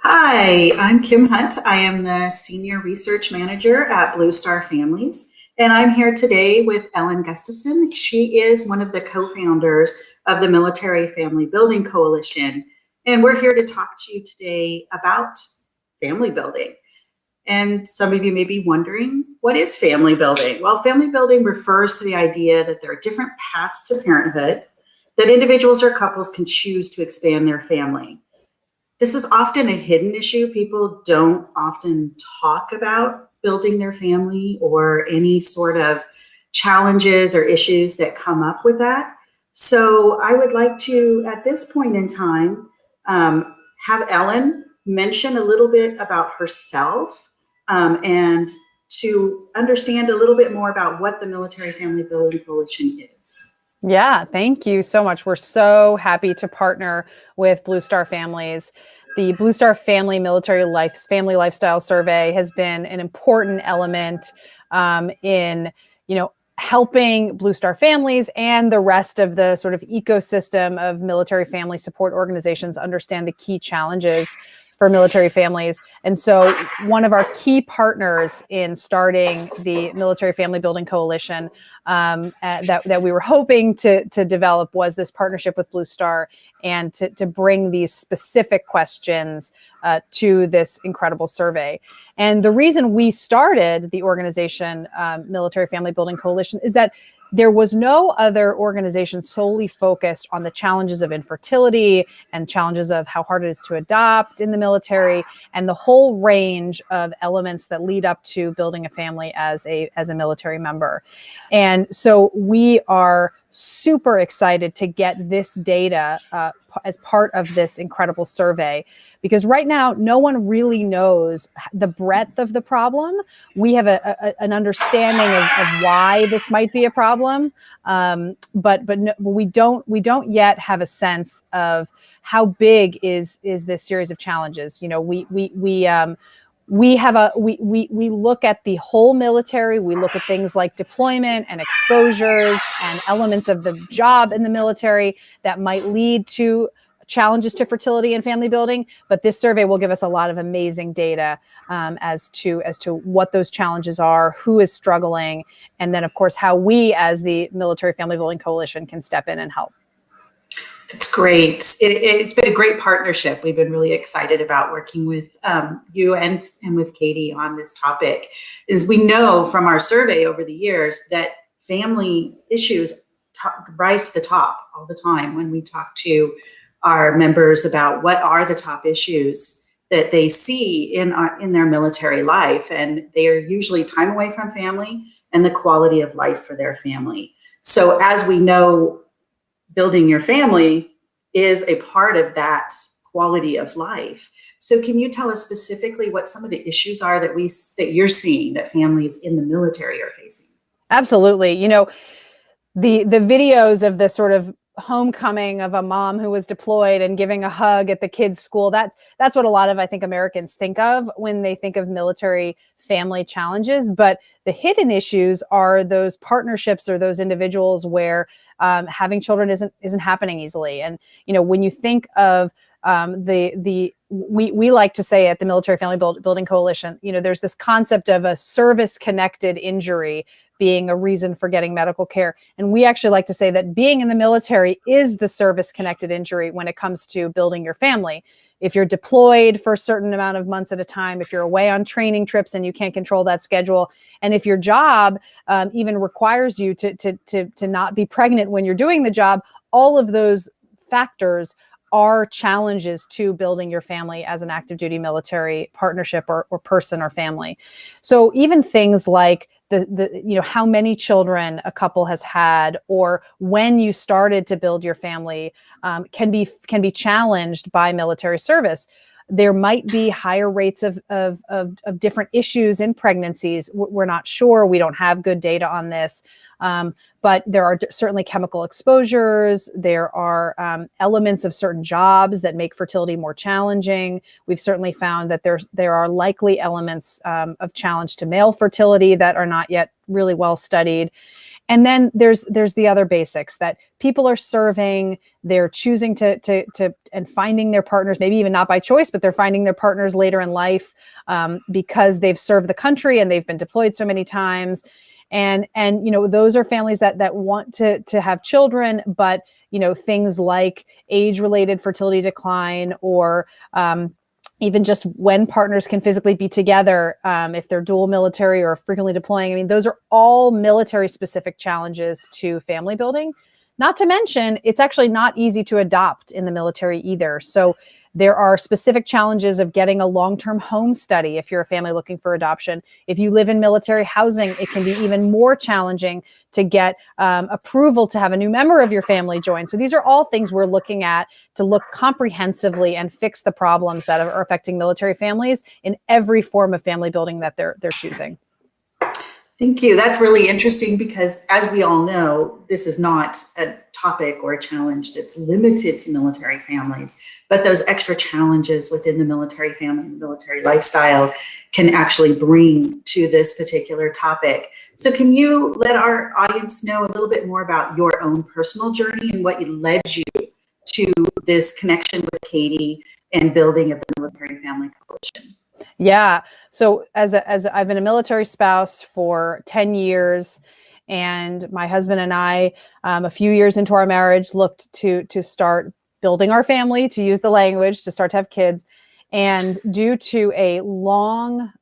Hi, I'm Kim Hunt. I am the Senior Research Manager at Blue Star Families, and I'm here today with Ellen Gustafson. She is one of the co-founders of the Military Family Building Coalition, and we're here to talk to you today about family building. And some of you may be wondering, what is family building? Well, family building refers to the idea that there are different paths to parenthood, that individuals or couples can choose to expand their family. This is often a hidden issue. People don't often talk about building their family or any sort of challenges or issues that come up with that. So I would like to, at this point in time, have Ellen mention a little bit about herself and to understand a little bit more about what the Military Family Building Coalition is. Yeah, thank you so much. We're so happy to partner with Blue Star Families. The Blue Star Family Family Lifestyle Survey has been an important element in, helping Blue Star families and the rest of the sort of ecosystem of military family support organizations understand the key challenges for military families. And so one of our key partners in starting the Military Family Building Coalition that we were hoping to develop was this partnership with Blue Star and to bring these specific questions to this incredible survey. And the reason we started the organization, Military Family Building Coalition, is that there was no other organization solely focused on the challenges of infertility and challenges of how hard it is to adopt in the military and the whole range of elements that lead up to building a family as a military member. And so we are super excited to get this data as part of this incredible survey, because right now, no one really knows the breadth of the problem. We have an understanding of why this might be a problem, but we don't yet have a sense of how big is this series of challenges. We look at the whole military. We look at things like deployment and exposures and elements of the job in the military that might lead to challenges to fertility and family building. But this survey will give us a lot of amazing data as to what those challenges are, who is struggling, and then, of course, how we as the Military Family Building Coalition can step in and help. That's great. It's been a great partnership. We've been really excited about working with you and with Katie on this topic. As we know from our survey over the years that family issues rise to the top all the time when we talk to our members about what are the top issues that they see in their military life. And they are usually time away from family and the quality of life for their family. So as we know, building your family is a part of that quality of life. So can you tell us specifically what some of the issues are that you're seeing that families in the military are facing? Absolutely. The videos of the sort of homecoming of a mom who was deployed and giving a hug at the kids' school, that's what a lot of, I think, Americans think of when they think of military family challenges. But the hidden issues are those partnerships or those individuals where having children isn't happening easily. And when you think of we like to say at the Military Family Building Coalition, there's this concept of a service-connected injury being a reason for getting medical care. And we actually like to say that being in the military is the service-connected injury when it comes to building your family. If you're deployed for a certain amount of months at a time, if you're away on training trips and you can't control that schedule, and if your job even requires you to not be pregnant when you're doing the job, all of those factors are challenges to building your family as an active duty military partnership or person or family. So even things like how many children a couple has had, or when you started to build your family, can be challenged by military service. There might be higher rates of different issues in pregnancies. We're not sure. We don't have good data on this. But there are certainly chemical exposures. There are elements of certain jobs that make fertility more challenging. We've certainly found that there are likely elements of challenge to male fertility that are not yet really well studied. And then there's the other basics that people are serving, they're choosing to and finding their partners, maybe even not by choice, but they're finding their partners later in life because they've served the country and they've been deployed so many times. And those are families that want to have children, but things like age-related fertility decline, or even just when partners can physically be together, if they're dual military or frequently deploying. I mean, those are all military-specific challenges to family building. Not to mention, it's actually not easy to adopt in the military either. So there are specific challenges of getting a long-term home study if you're a family looking for adoption. If you live in military housing, it can be even more challenging to get approval to have a new member of your family join. So these are all things we're looking at to look comprehensively and fix the problems that are affecting military families in every form of family building that they're choosing. Thank you. That's really interesting because, as we all know, this is not a topic or a challenge that's limited to military families, but those extra challenges within the military family, military lifestyle can actually bring to this particular topic. So can you let our audience know a little bit more about your own personal journey and what led you to this connection with Katie and building of the Military Family Coalition? Yeah. So as I've been a military spouse for 10 years, and my husband and I, a few years into our marriage, looked to start building our family, to use the language, to start to have kids. And due to a long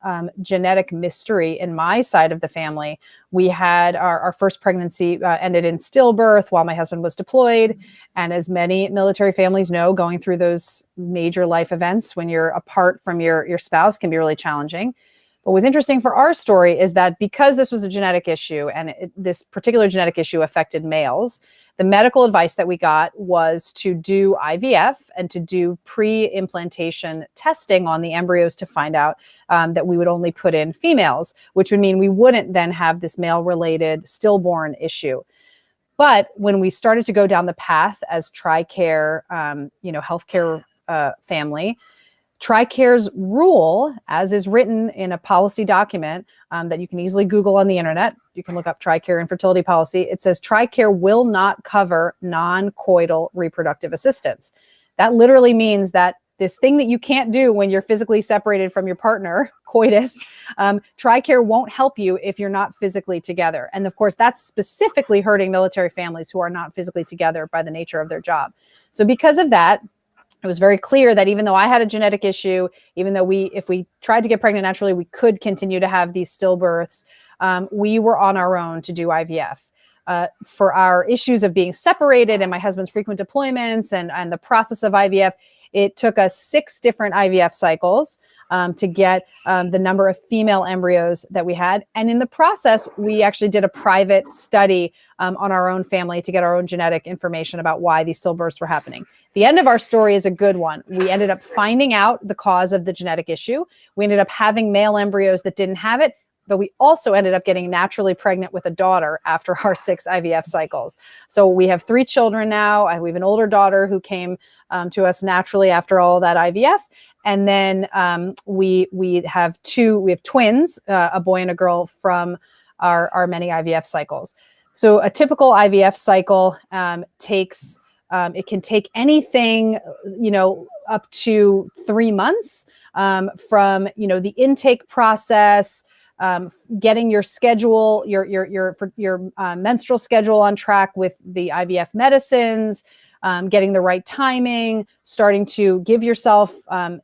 genetic mystery in my side of the family, we had our first pregnancy ended in stillbirth while my husband was deployed. And as many military families know, going through those major life events when you're apart from your spouse can be really challenging. What was interesting for our story is that because this was a genetic issue, and this particular genetic issue affected males, the medical advice that we got was to do IVF and to do pre-implantation testing on the embryos to find out that we would only put in females, which would mean we wouldn't then have this male-related stillborn issue. But when we started to go down the path as TRICARE, healthcare family, TRICARE's rule, as is written in a policy document that you can easily Google on the internet, you can look up TRICARE infertility policy. It says TRICARE will not cover non-coital reproductive assistance. That literally means that this thing that you can't do when you're physically separated from your partner, coitus, TRICARE won't help you if you're not physically together. And of course, that's specifically hurting military families who are not physically together by the nature of their job. So because of that, it was very clear that even though I had a genetic issue, even though if we tried to get pregnant naturally, we could continue to have these stillbirths, we were on our own to do IVF. For our issues of being separated and my husband's frequent deployments and the process of IVF, it took us 6 different IVF cycles to get the number of female embryos that we had. And in the process, we actually did a private study on our own family to get our own genetic information about why these stillbirths were happening. The end of our story is a good one. We ended up finding out the cause of the genetic issue. We ended up having male embryos that didn't have it, but we also ended up getting naturally pregnant with a daughter after our 6 IVF cycles. So we have 3 children now. We have an older daughter who came to us naturally after all that IVF. And then we have twins, a boy and a girl, from our many IVF cycles. So a typical IVF cycle takes, it can take anything, up to 3 months from, the intake process, getting your schedule, your menstrual schedule on track with the IVF medicines, getting the right timing, starting to give yourself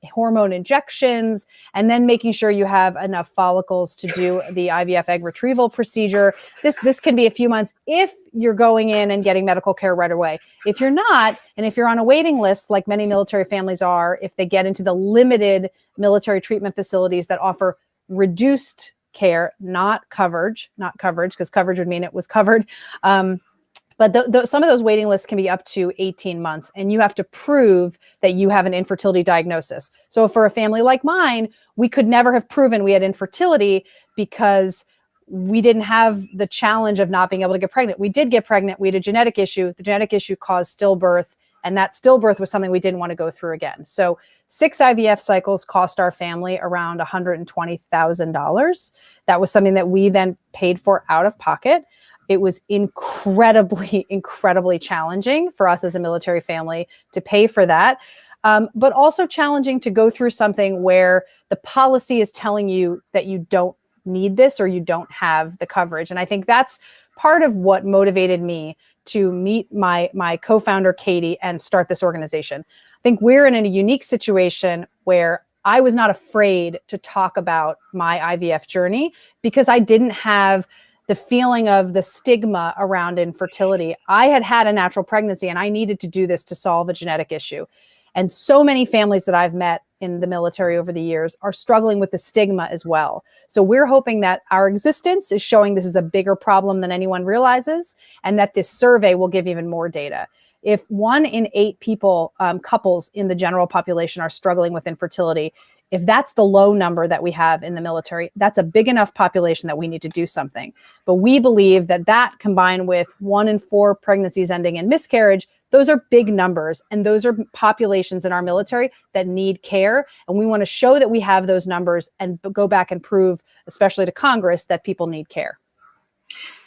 hormone injections, and then making sure you have enough follicles to do the IVF egg retrieval procedure. This can be a few months if you're going in and getting medical care right away. If you're not, and if you're on a waiting list, like many military families are, if they get into the limited military treatment facilities that offer reduced care, not coverage, because coverage would mean it was covered. But some of those waiting lists can be up to 18 months, and you have to prove that you have an infertility diagnosis. So for a family like mine, we could never have proven we had infertility because we didn't have the challenge of not being able to get pregnant. We did get pregnant. We had a genetic issue. The genetic issue caused stillbirth, and that stillbirth was something we didn't want to go through again. So 6 IVF cycles cost our family around $120,000. That was something that we then paid for out of pocket. it was incredibly, incredibly challenging for us as a military family to pay for that. But also challenging to go through something where the policy is telling you that you don't need this or you don't have the coverage. And I think that's part of what motivated me to meet my co-founder, Katie, and start this organization. I think we're in a unique situation where I was not afraid to talk about my IVF journey because I didn't have the feeling of the stigma around infertility. I had had a natural pregnancy and I needed to do this to solve a genetic issue. And so many families that I've met in the military over the years are struggling with the stigma as well. So we're hoping that our existence is showing this is a bigger problem than anyone realizes, and that this survey will give even more data. If 1 in 8 people, couples in the general population are struggling with infertility, if that's the low number that we have in the military, that's a big enough population that we need to do something. But we believe that that combined with 1 in 4 pregnancies ending in miscarriage, those are big numbers. And those are populations in our military that need care. And we want to show that we have those numbers and go back and prove, especially to Congress, that people need care.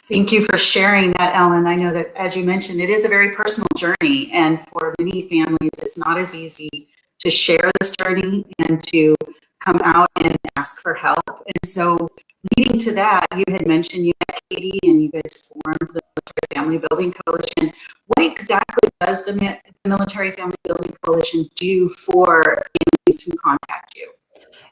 Thank you for sharing that, Ellen. I know that, as you mentioned, it is a very personal journey. And for many families, it's not as easy to share this journey and to come out and ask for help. And so leading to that, you had mentioned you met Katie and you guys formed the Military Family Building Coalition. What exactly does the Military Family Building Coalition do for families who contact you?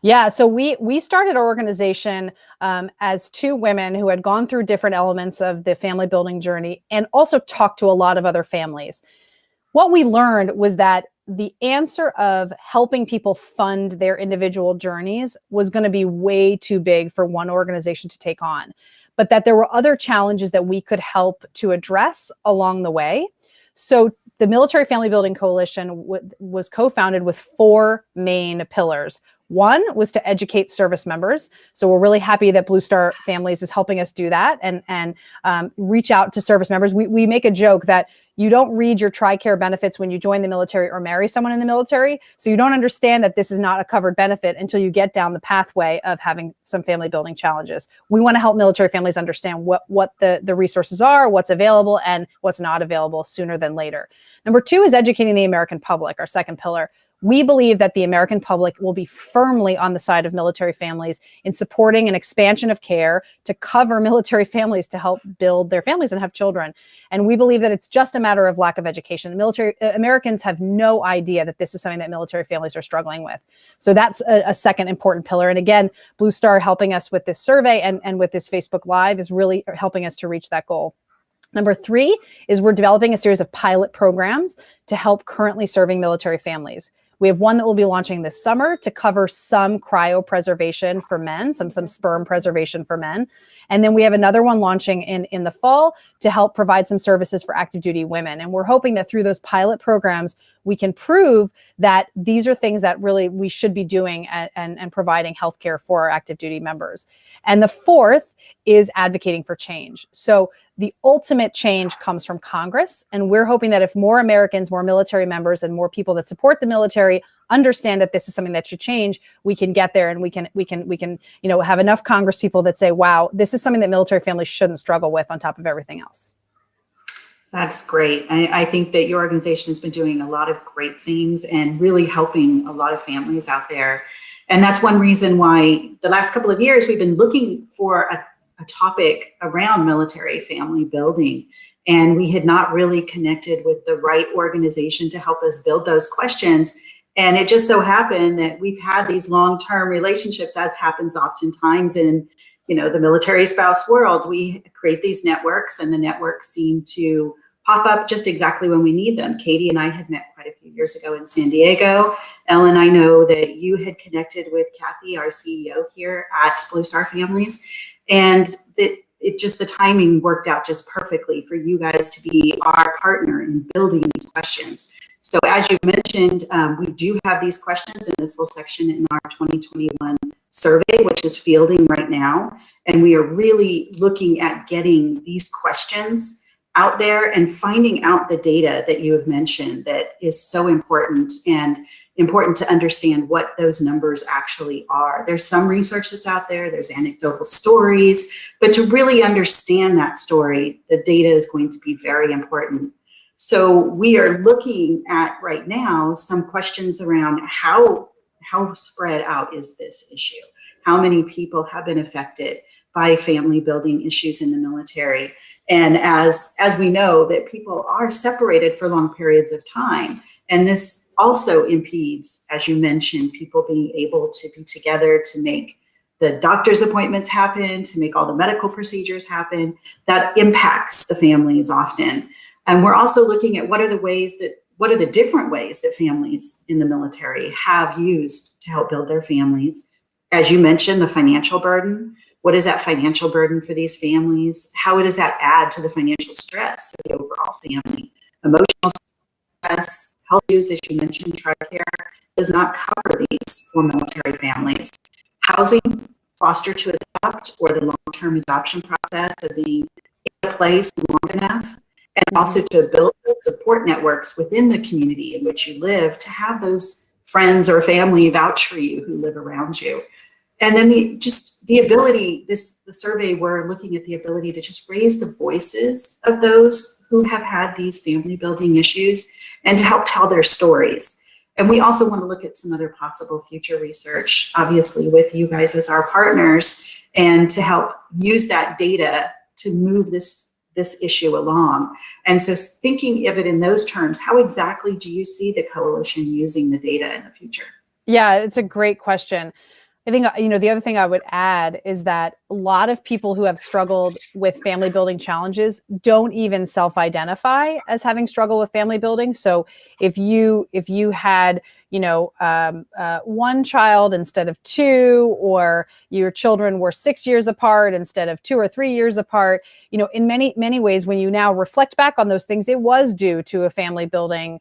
Yeah, so we started our organization as 2 women who had gone through different elements of the family building journey and also talked to a lot of other families. What we learned was that the answer of helping people fund their individual journeys was going to be way too big for one organization to take on, but that there were other challenges that we could help to address along the way. So the Military Family Building Coalition was co-founded with 4 main pillars. One was to educate service members. So we're really happy that Blue Star Families is helping us do that and reach out to service members. We make a joke that you don't read your TRICARE benefits when you join the military or marry someone in the military. So you don't understand that this is not a covered benefit until you get down the pathway of having some family building challenges. We want to help military families understand what the resources are, what's available, and what's not available sooner than later. Number 2 is educating the American public, our second pillar. We believe that the American public will be firmly on the side of military families in supporting an expansion of care to cover military families to help build their families and have children. And we believe that it's just a matter of lack of education. Military Americans have no idea that this is something that military families are struggling with. So that's a second important pillar. And again, Blue Star helping us with this survey and with this Facebook Live is really helping us to reach that goal. Number 3 is we're developing a series of pilot programs to help currently serving military families. We have one that we'll be launching this summer to cover some cryopreservation for men, some sperm preservation for men. And then we have another one launching in the fall to help provide some services for active duty women. And we're hoping that through those pilot programs, we can prove that these are things that really we should be doing and providing healthcare for our active duty members. And the 4th is advocating for change. So the ultimate change comes from Congress. And we're hoping that if more Americans, more military members, and more people that support the military understand that this is something that should change, we can get there and we can have enough Congress people that say, wow, this is something that military families shouldn't struggle with on top of everything else. That's great. I think that your organization has been doing a lot of great things and really helping a lot of families out there. And that's one reason why the last couple of years we've been looking for a topic around military family building. And we had not really connected with the right organization to help us build those questions. And it just so happened that we've had these long-term relationships, as happens oftentimes in the military spouse world. We create these networks and the networks seem to pop up just exactly when we need them. Katie and I had met quite a few years ago in San Diego. Ellen, I know that you had connected with Kathy, our CEO here at Blue Star Families, and that the timing worked out just perfectly for you guys to be our partner in building these questions. So as you mentioned, we do have these questions in this little section in our 2021 survey, which is fielding right now. And we are really looking at getting these questions out there and finding out the data that you have mentioned that is so important. And important to understand what those numbers actually are. There's some research that's out there, there's anecdotal stories, but to really understand that story, the data is going to be very important. So we are looking at right now some questions around how spread out is this issue? How many people have been affected by family building issues in the military? And as we know that people are separated for long periods of time, and this also impedes, as you mentioned, people being able to be together to make the doctor's appointments happen, to make all the medical procedures happen. That impacts the families often. And we're also looking at what are the different ways that families in the military have used to help build their families. As you mentioned, the financial burden. What is that financial burden for these families? How does that add to the financial stress of the overall family? Emotional stress, health use, as you mentioned, TRICARE does not cover these for military families. Housing, foster to adopt, or the long-term adoption process of being in a place long enough, and also to build those support networks within the community in which you live, to have those friends or family vouch for you who live around you. And then the ability, the survey, we're looking at the ability to just raise the voices of those who have had these family building issues and to help tell their stories. And we also want to look at some other possible future research, obviously with you guys as our partners, and to help use that data to move this issue along. And so thinking of it in those terms, how exactly do you see the coalition using the data in the future? Yeah, it's a great question. I think, the other thing I would add is that a lot of people who have struggled with family building challenges don't even self-identify as having struggled with family building. So if you had, one child instead of two, or your children were 6 years apart instead of 2 or 3 years apart, in many ways, when you now reflect back on those things, it was due to a family building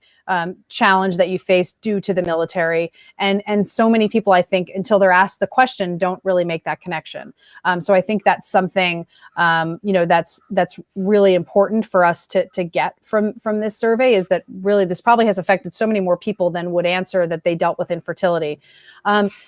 challenge that you faced due to the military. And so many people, I think, until they're asked the question, don't really make that connection. So I think that's something, that's really important for us to get from this survey, is that really this probably has affected so many more people than would answer that they dealt with infertility.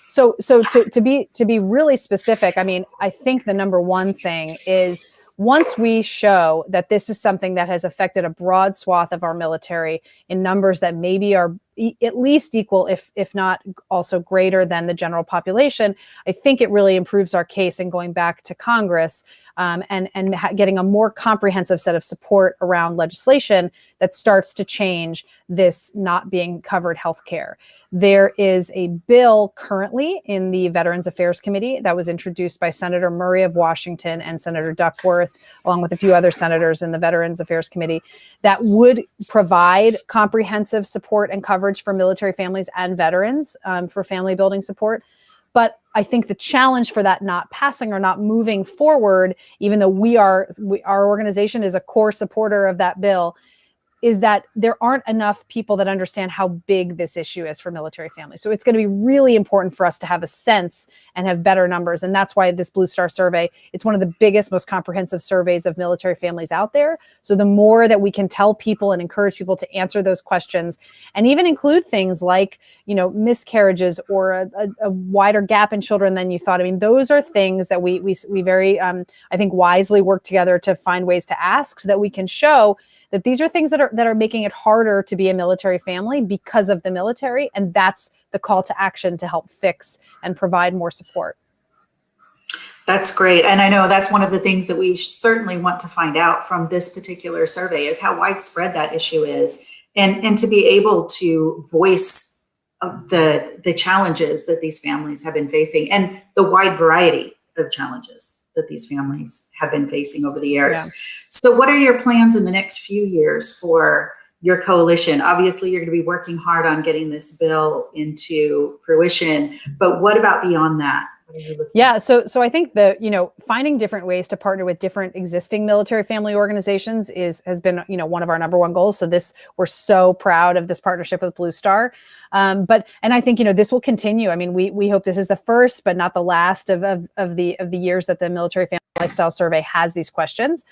So to be really specific, I think the number one thing is, once we show that this is something that has affected a broad swath of our military in numbers that maybe are at least equal, if not also greater than the general population, I think it really improves our case in going back to Congress and getting a more comprehensive set of support around legislation that starts to change this not being covered healthcare. There is a bill currently in the Veterans Affairs Committee that was introduced by Senator Murray of Washington and Senator Duckworth, along with a few other senators in the Veterans Affairs Committee, that would provide comprehensive support and coverage for military families and veterans for family building support. But I think the challenge for that not passing or not moving forward, even though our organization is a core supporter of that bill, is that there aren't enough people that understand how big this issue is for military families. So it's going to be really important for us to have a sense and have better numbers. And that's why this Blue Star survey, it's one of the biggest, most comprehensive surveys of military families out there. So the more that we can tell people and encourage people to answer those questions, and even include things like, miscarriages or a wider gap in children than you thought. Those are things that we very, I think, wisely work together to find ways to ask, so that we can show that these are things that are making it harder to be a military family because of the military. And that's the call to action to help fix and provide more support. That's great. And I know that's one of the things that we certainly want to find out from this particular survey, is how widespread that issue is, and to be able to voice the challenges that these families have been facing, and the wide variety of challenges that these families have been facing over the years. Yeah. So what are your plans in the next few years for your coalition? Obviously, you're going to be working hard on getting this bill into fruition, but what about beyond that? Yeah, so I think finding different ways to partner with different existing military family organizations has been one of our number one goals. So we're so proud of this partnership with Blue Star, and I think this will continue. We hope this is the first, but not the last of the years that the Military Family Lifestyle Survey has these questions.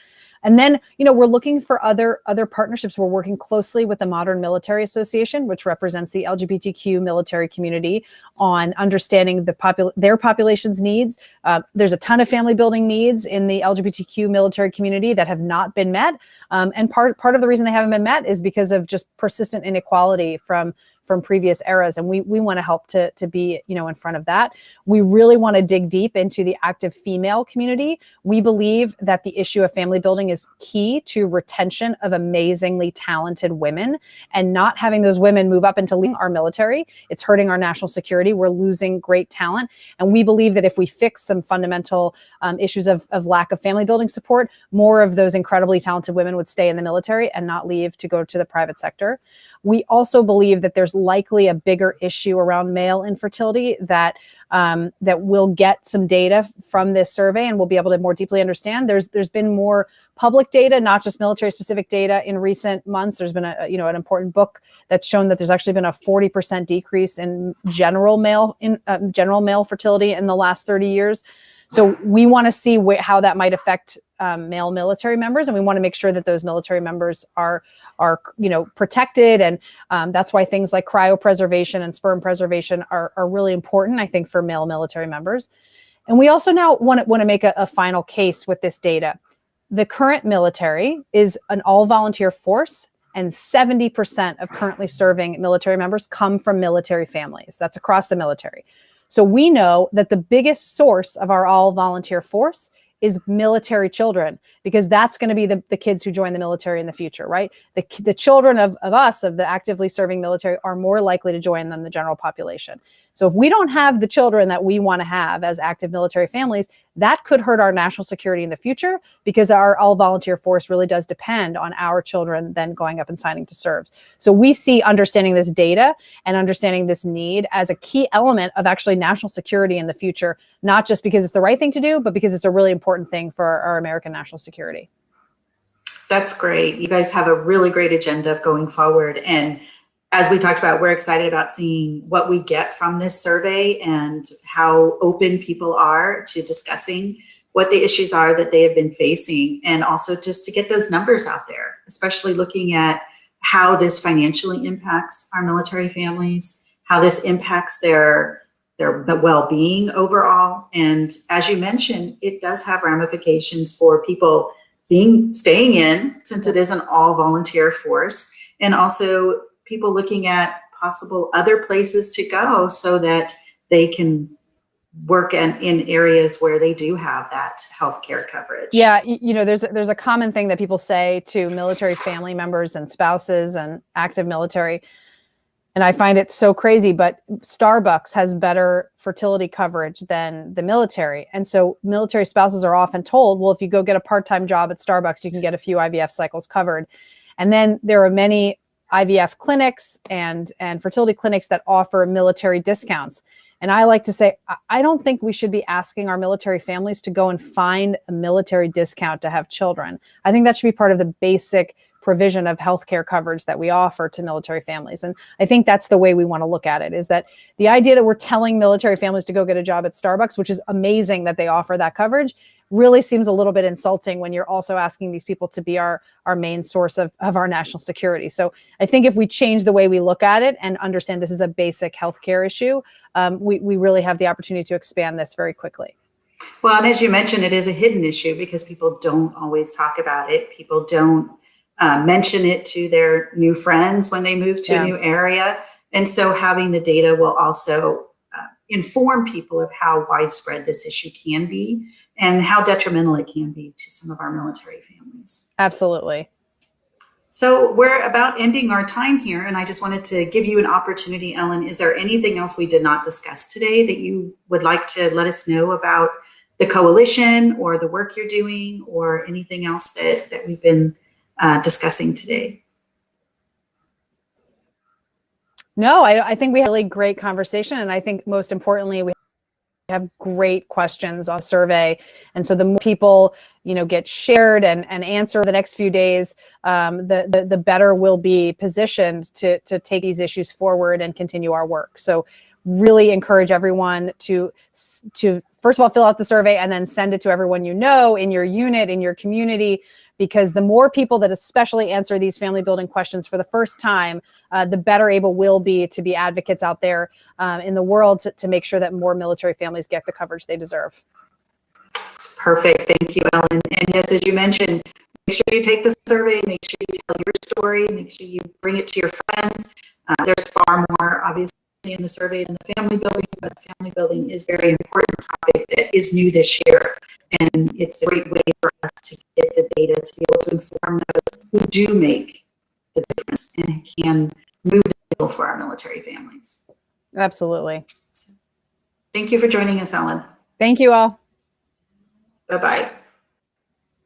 And then, we're looking for other partnerships. We're working closely with the Modern Military Association, which represents the LGBTQ military community, on understanding their population's needs. There's a ton of family building needs in the LGBTQ military community that have not been met. And part of the reason they haven't been met is because of just persistent inequality from previous eras. And we want to help to be, in front of that. We really want to dig deep into the active female community. We believe that the issue of family building is key to retention of amazingly talented women, and not having those women move up into leading our military. It's hurting our national security. We're losing great talent. And we believe that if we fix some fundamental issues of lack of family building support, more of those incredibly talented women would stay in the military and not leave to go to the private sector. We also believe that there's likely a bigger issue around male infertility that we'll get some data from this survey, and we'll be able to more deeply understand. There's been more public data, not just military specific data, in recent months. There's been an important book that's shown that there's actually been a 40% decrease in general male fertility in the last 30 years. So we want to see how that might affect male military members, and we want to make sure that those military members are protected, and that's why things like cryopreservation and sperm preservation are really important, I think, for male military members. And we also now want to make a final case with this data. The current military is an all-volunteer force, and 70% of currently serving military members come from military families. That's across the military. So we know that the biggest source of our all-volunteer force is military children, because that's going to be the kids who join the military in the future, right? The children of us, of the actively serving military, are more likely to join than the general population. So if we don't have the children that we want to have as active military families, that could hurt our national security in the future, because our all-volunteer force really does depend on our children then going up and signing to serve. So we see understanding this data and understanding this need as a key element of actually national security in the future, not just because it's the right thing to do, but because it's a really important thing for our American national security. That's great. You guys have a really great agenda of going forward. And as we talked about, we're excited about seeing what we get from this survey and how open people are to discussing what the issues are that they have been facing, and also just to get those numbers out there, especially looking at how this financially impacts our military families, how this impacts their well-being overall. And as you mentioned, it does have ramifications for people staying in, since it is an all-volunteer force, and also people looking at possible other places to go so that they can work in areas where they do have that healthcare coverage. Yeah, there's a common thing that people say to military family members and spouses and active military, and I find it so crazy, but Starbucks has better fertility coverage than the military. And so military spouses are often told, well, if you go get a part-time job at Starbucks, you can get a few IVF cycles covered. And then there are many IVF clinics and fertility clinics that offer military discounts. And I like to say, I don't think we should be asking our military families to go and find a military discount to have children. I think that should be part of the basic provision of healthcare coverage that we offer to military families. And I think that's the way we want to look at it, is that the idea that we're telling military families to go get a job at Starbucks, which is amazing that they offer that coverage, really seems a little bit insulting when you're also asking these people to be our main source of our national security. So I think if we change the way we look at it and understand this is a basic healthcare issue, we really have the opportunity to expand this very quickly. Well, and as you mentioned, it is a hidden issue because people don't always talk about it. People don't mention it to their new friends when they move to a new area. And so having the data will also inform people of how widespread this issue can be and how detrimental it can be to some of our military families. Absolutely. So we're about ending our time here, and I just wanted to give you an opportunity, Ellen. Is there anything else we did not discuss today that you would like to let us know about the coalition or the work you're doing, or anything else that we've been discussing today? No, I think we had a really great conversation, and I think most importantly, we have great questions on survey. And so the more people, get shared and answer the next few days, the better we'll be positioned to take these issues forward and continue our work. So really encourage everyone to first of all, fill out the survey and then send it to everyone in your unit, in your community, because the more people that especially answer these family building questions for the first time, the better able we'll be to be advocates out there in the world to make sure that more military families get the coverage they deserve. It's perfect. Thank you, Ellen. And yes, as you mentioned, make sure you take the survey, make sure you tell your story, make sure you bring it to your friends. There's far more, obviously, in the survey than the family building, but family building is a very important topic that is new this year. And it's a great way for us to get the data to be able to inform those who do make the difference and can move the needle for our military families. Absolutely. Thank you for joining us, Ellen. Thank you all. Bye-bye.